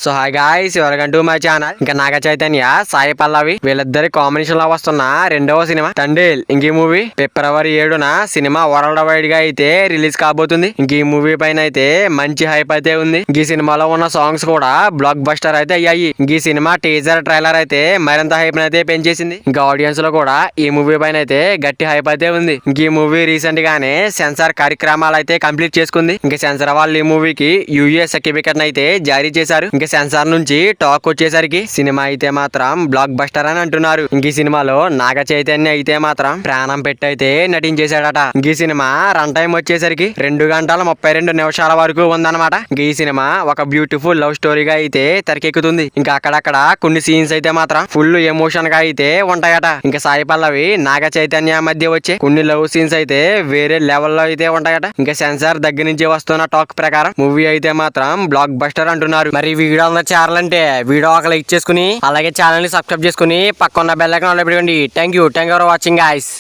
So hi guys, welcome to my channel. ఇంకా నాగ చైతన్య, సాయి పల్లవి వీళ్ళిద్దరి combination లో వస్తున్న రెండవ సినిమా తండేల్. ఇంక ఈ మూవీ ఫిబ్రవరి 7న సినిమా వరల్డ్ వైడ్ గా అయితే రిలీజ్ కాబోతుంది. ఇంక ఈ మూవీ పైన అయితే మంచి హైప్ అయితే ఉంది. ఈ సినిమాలో ఉన్న సాంగ్స్ కూడా బ్లాక్ బస్టర్ అయితే అయ్యాయి. ఈ సినిమా టీజర్ ట్రైలర్ అయితే మరింత హైప్ అయితే పెంచేసింది. ఇంకా ఆడియన్స్ లో కూడా ఈ మూవీ పైన అయితే గట్టి హైప్ అయితే ఉంది. ఇంక ఈ మూవీ రీసెంట్ గానే సెన్సార్ కార్యక్రమాలు అయితే కంప్లీట్ చేసుకుంది. ఇంకా సెన్సార్ వాళ్ళు ఈ మూవీకి యూఏ సర్టిఫికెట్ అయితే జారీ చేశారు. ఇంకా సెన్సార్ నుంచి టాక్ వచ్చేసరికి సినిమా అయితే మాత్రం బ్లాక్ బస్టర్ అని అంటున్నారు. ఇంక ఈ సినిమాలో నాగ చైతన్య అయితే మాత్రం ప్రాణం పెట్టి అయితే నటించేశాడట. ఇంక ఈ సినిమా రన్ టైం వచ్చేసరికి 2 గంటల 32 నిమిషాల వరకు ఉందన్నమాట. ఇంక ఈ సినిమా ఒక బ్యూటిఫుల్ లవ్ స్టోరీగా అయితే తెరకెక్కుతుంది. ఇంకా అక్కడక్కడ కొన్ని సీన్స్ అయితే మాత్రం ఫుల్ ఎమోషన్ గా అయితే ఉంటాయట. ఇంకా సాయి పల్లవి నాగ చైతన్య మధ్య వచ్చే కొన్ని లవ్ సీన్స్ అయితే వేరే లెవెల్లో అయితే ఉంటాయట. ఇంకా సెన్సార్ దగ్గర నుంచి వస్తున్న టాక్ ప్రకారం మూవీ అయితే మాత్రం బ్లాక్ బస్టర్ అంటున్నారు. మరి వీడియో చేరాలంటే వీడియో ఒక లైక్ చేసుకుని అలాగే ఛానల్ ని సబ్స్క్రైబ్ చేసుకుని పక్కన బెల్ ఐకాన్ ఆన్ లో పెట్టుకోండి. Thank you for watching guys.